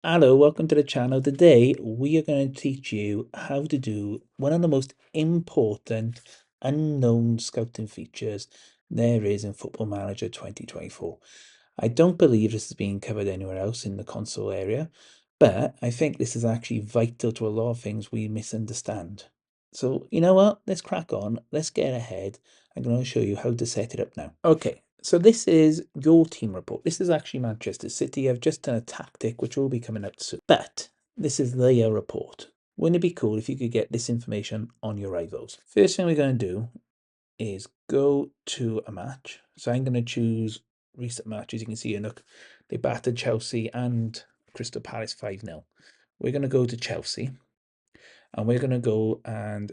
Hello, welcome to the channel. Today we are going to teach you how to do one of the most important unknown scouting features there is in Football Manager 2024. I don't believe this is being covered anywhere else in the console area, but I think this is actually vital to a lot of things we misunderstand. So you know what? Let's crack on. Let's get ahead. I'm going to show you how to set it up now. Okay, so this is your team report. This is actually Manchester City. I've just done a tactic, which will be coming out soon. But this is their report. Wouldn't it be cool if you could get this information on your rivals? First thing we're going to do is go to a match. So I'm going to choose recent matches. You can see, look, they battered Chelsea and Crystal Palace 5-0. We're going to go to Chelsea and we're going to go and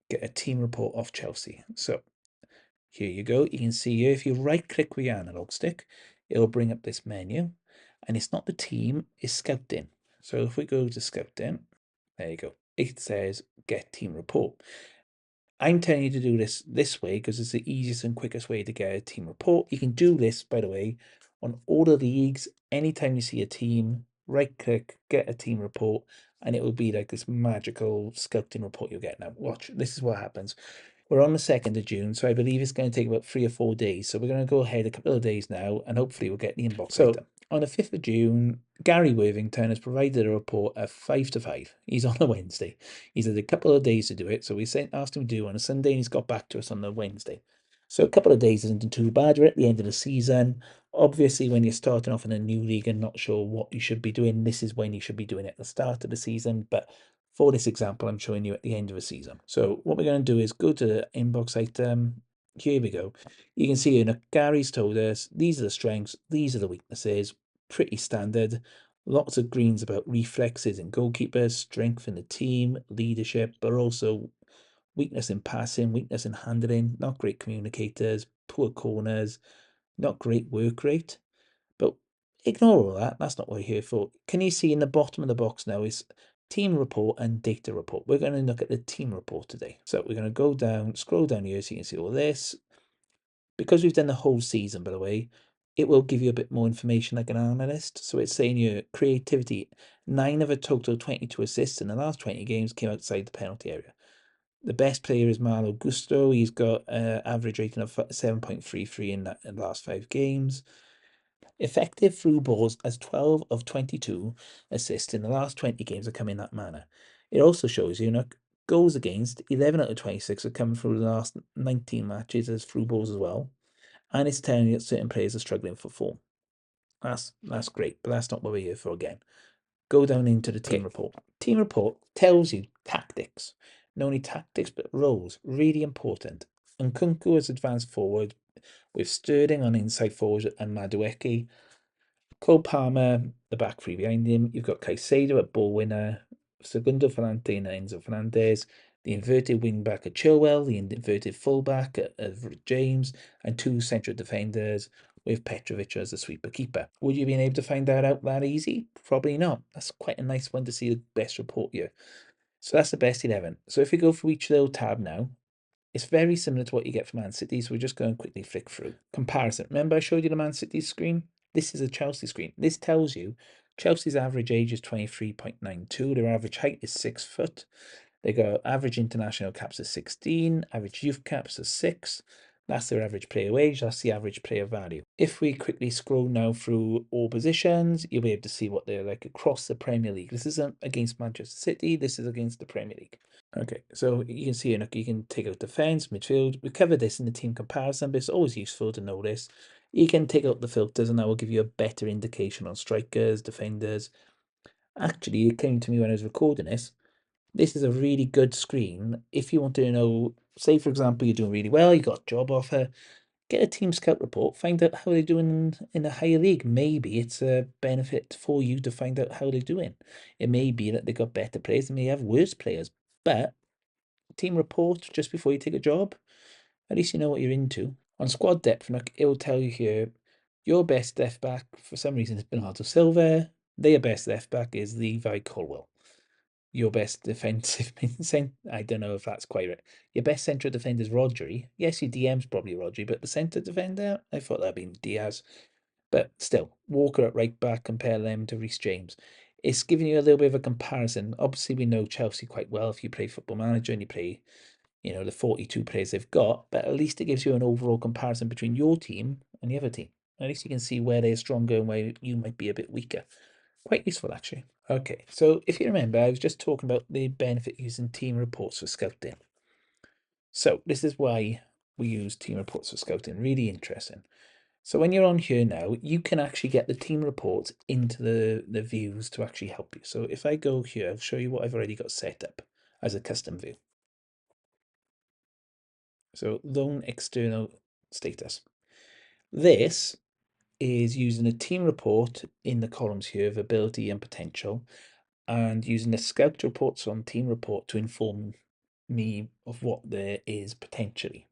get a team report off Chelsea. So here you go. You can see here, if you right click with your analog stick, it'll bring up this menu. And it's not the team, it's scouting. So if we go to scouting, there you go. It says get team report. I'm telling you to do this way because it's the easiest and quickest way to get a team report. You can do this, by the way, on all the leagues. Anytime you see a team, right click, get a team report, and it will be like this magical scouting report you'll get. Now, watch, this is what happens. We're on the 2nd of June, so I believe it's going to take about 3 or 4 days. So we're going to go ahead a couple of days now, and hopefully we'll get the inbox later. On the 5th of June, Gary Worthington has provided a report at 5 to 5. He's on a Wednesday. He's had a couple of days to do it, so we asked him to do it on a Sunday, and he's got back to us on the Wednesday. So a couple of days isn't too bad. We're at the end of the season. Obviously, when you're starting off in a new league and not sure what you should be doing, this is when you should be doing it at the start of the season. But for this example, I'm showing you at the end of a season. So what we're going to do is go to the inbox item. Here we go. You can see here, Gary's told us these are the strengths, these are the weaknesses. Pretty standard. Lots of greens about reflexes and goalkeepers, strength in the team, leadership, but also weakness in passing, weakness in handling, not great communicators, poor corners, not great work rate. But ignore all that. That's not what we're here for. Can you see in the bottom of the box now is team report and data report. We're going to look at the team report today. So we're going to go down, scroll down here so you can see all this. Because we've done the whole season, by the way, it will give you a bit more information like an analyst. So it's saying your creativity, 9 of a total 22 assists in the last 20 games came outside the penalty area. The best player is Malo Gusto. He's got an average rating of 7.33 in the last 5 games. Effective through balls as 12 of 22 assists in the last 20 games have come in that manner. It also shows you, goals against, 11 out of 26 have come through the last 19 matches as through balls as well. And it's telling you that certain players are struggling for form. That's great, but that's not what we're here for again. Go down into the team report. Team report tells you tactics. Not only tactics, but roles. Really important. Nkunku has advanced forward with Sterling on inside forward and Madueke. Cole Palmer, the back three behind him. You've got Caicedo at ball winner, Segundo Volante and Enzo Fernandez, the inverted wing back at Chilwell, the inverted fullback at James, and 2 central defenders with Petrovic as the sweeper keeper. Would you be able to find that out that easy? Probably not. That's quite a nice one to see the best report here. So that's the best 11. So if we go through each little tab now, it's very similar to what you get from Man City, so we're just going to quickly flick through. Comparison. Remember I showed you the Man City screen? This is a Chelsea screen. This tells you Chelsea's average age is 23.92. Their average height is 6 foot. They got average international caps of 16, average youth caps of 6. That's their average player wage. That's the average player value. If we quickly scroll now through all positions, you'll be able to see what they're like across the Premier League. This isn't against Manchester City. This is against the Premier League. Okay, so you can see, you can take out defense, midfield. We covered this in the team comparison, but it's always useful to know this. You can take out the filters, and that will give you a better indication on strikers, defenders. Actually, it came to me when I was recording this. This is a really good screen if you want to know, say, for example, you're doing really well, you got a job offer, get a team scout report, find out how they're doing in a higher league. Maybe it's a benefit for you to find out how they're doing. It may be that they got better players, they may have worse players, but team report just before you take a job, at least you know what you're into. On squad depth, it will tell you here your best left back for some reason is Bernardo Silva. Their best left back is Levi Colwell. Your best defensive I don't know if that's quite right. Your best central defender is Rodri. Yes, your DM's probably Rodri, but the centre defender, I thought that'd been Diaz. But still, Walker at right back, compare them to Reece James. it's giving you a little bit of a comparison. Obviously, we know Chelsea quite well if you play Football Manager and you play, the 42 players they've got, but at least it gives you an overall comparison between your team and the other team. At least you can see where they're stronger and where you might be a bit weaker. Quite useful, actually. Okay, so if you remember, I was just talking about the benefit using team reports for scouting. So this is why we use team reports for scouting. Really interesting. So when you're on here now, you can actually get the team reports into the views to actually help you. So if I go here, I'll show you what I've already got set up as a custom view. So loan external status. This is using a team report in the columns here of ability and potential, and using the scout reports on team report to inform me of what there is potentially.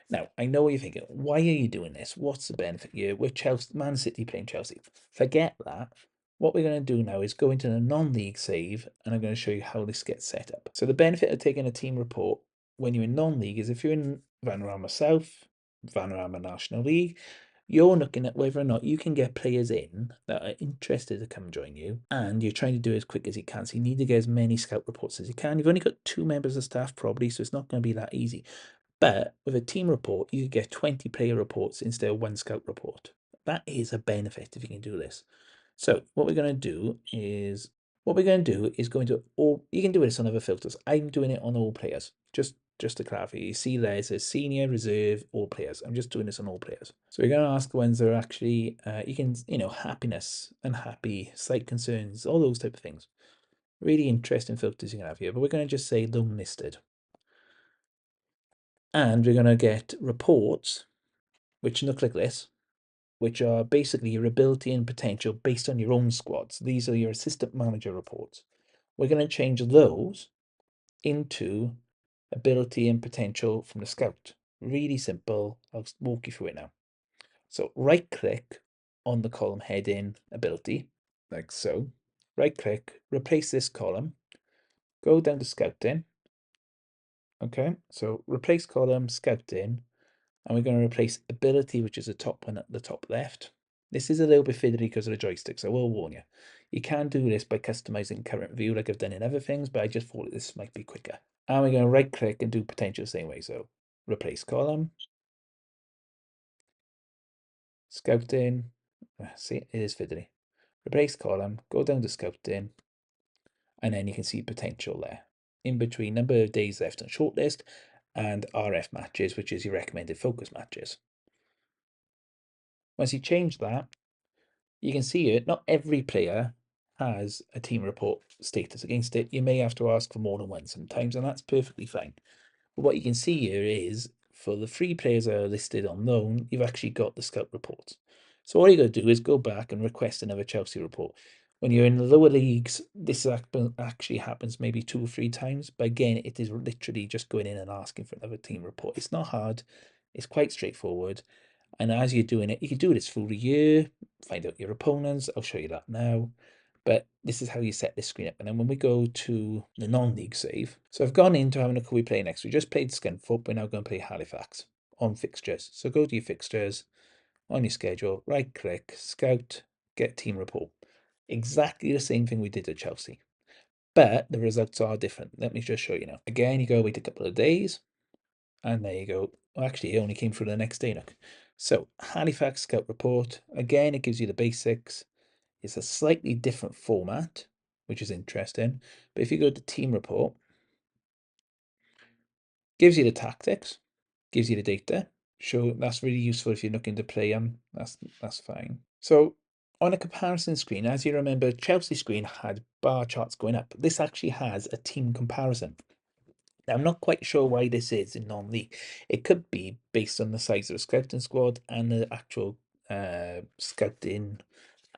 Now, I know what you're thinking. Why are you doing this? What's the benefit here? We're Chelsea, Man City playing Chelsea. Forget that. What we're going to do now is go into the non-league save, and I'm going to show you how this gets set up. So the benefit of taking a team report when you're in non-league is if you're in Vanarama South, Vanarama National League, you're looking at whether or not you can get players in that are interested to come join you, and you're trying to do it as quick as you can. So you need to get as many scout reports as you can. You've only got 2 members of staff probably, so it's not going to be that easy. But with a team report, you get 20 player reports instead of 1 scout report. That is a benefit if you can do this. So what we're going to do is go into all. You can do this on other filters. I'm doing it on all players. Just to clarify, you see there it says senior, reserve, all players. I'm just doing this on all players. So we're going to ask the ones that are actually you can happiness, unhappy, slight concerns, all those type of things. Really interesting filters you can have here. But we're going to just say loan listed. And we're going to get reports, which look like this, which are basically your ability and potential based on your own squads. These are your assistant manager reports. We're going to change those into ability and potential from the scout. Really simple. I'll walk you through it now. So right click on the column heading ability, like so. Right click, replace this column, go down to scouting. Okay, so replace column, scouting, and we're going to replace ability, which is the top one at the top left. This is a little bit fiddly because of the joysticks, I will warn you. You can do this by customizing current view like I've done in other things, but I just thought this might be quicker. And we're going to right click and do potential the same way. So replace column, scouting. See, it is fiddly. Replace column, go down to scouting, and then you can see potential there. In between number of days left on shortlist and RF matches, which is your recommended focus matches. Once you change that, you can see it. Not every player has a team report status against it. You may have to ask for more than one sometimes, and that's perfectly fine. But what you can see here is for the 3 players that are listed on loan, you've actually got the scout reports. So all you got to do is go back and request another Chelsea report. When you're in the lower leagues, this actually happens maybe 2 or 3 times. But again, it is literally just going in and asking for another team report. It's not hard. It's quite straightforward. And as you're doing it, you can do this through the year, find out your opponents. I'll show you that now. But this is how you set this screen up. And then when we go to the non-league save, so I've gone into having a look who we play next. We just played Scunthorpe. We're now going to play Halifax on fixtures. So go to your fixtures, on your schedule, right click, scout, get team report. Exactly the same thing we did at Chelsea. But the results are different. Let me just show you now. Again, you go wait a couple of days. And there you go. Well, actually, it only came through the next day, look. So, Halifax Scout Report. Again, it gives you the basics. It's a slightly different format, which is interesting. But if you go to Team Report, gives you the tactics, gives you the data. So that's really useful if you're looking to play them. That's fine. So on a comparison screen, as you remember, Chelsea screen had bar charts going up. This actually has a team comparison. Now, I'm not quite sure why this is in non-league. It could be based on the size of the scouting squad and the actual scouting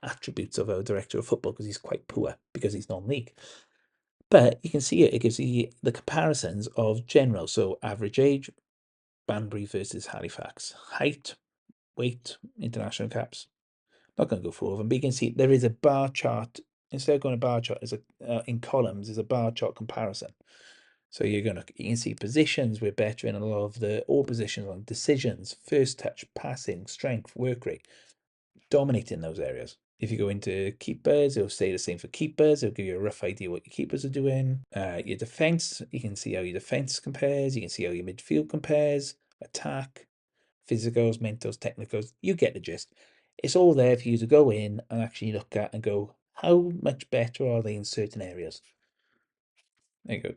attributes of our director of football, because he's quite poor because he's non-league. But you can see it gives you the comparisons of general. So average age, Banbury versus Halifax. Height, weight, international caps. Not going to go through all of them, but you can see there is a bar chart. Instead of going a bar chart, in columns, is a bar chart comparison. So you can see positions. We're better in a lot of all positions on decisions, first touch, passing, strength, work rate, dominating those areas. If you go into keepers, it'll say the same for keepers. It'll give you a rough idea what your keepers are doing. Your defense, you can see how your defense compares. You can see how your midfield compares. Attack, physicals, mentals, technicals. You get the gist. It's all there for you to go in and actually look at and go, how much better are they in certain areas? There you go.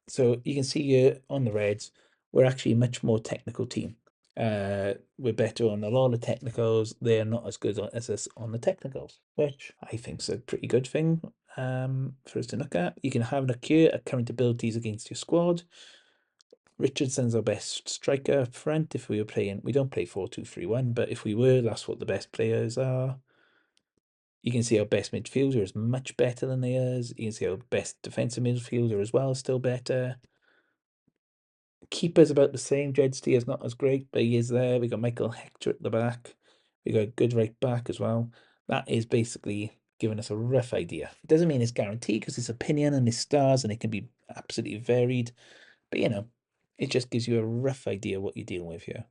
So you can see here on the Reds, we're actually a much more technical team. We're better on a lot of technicals. They're not as good as us on the technicals, which I think is a pretty good thing for us to look at. You can have a cure at current abilities against your squad. Richardson's our best striker up front. If we were playing, we don't play 4-2-3-1, but if we were, that's what the best players are. You can see our best midfielder is much better than theirs. You can see our best defensive midfielder as well, still better. Keeper's about the same. Jedsteer is not as great, but he is there. We got Michael Hector at the back. We got a good right back as well. That is basically giving us a rough idea. It doesn't mean it's guaranteed because it's opinion and it's stars and it can be absolutely varied. But it just gives you a rough idea what you're dealing with here.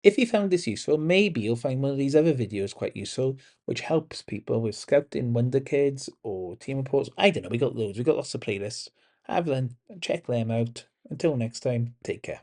If you found this useful, maybe you'll find one of these other videos quite useful, which helps people with scouting Wonder Kids or team reports. I don't know, we got loads, we got lots of playlists. Have them, check them out. Until next time, take care.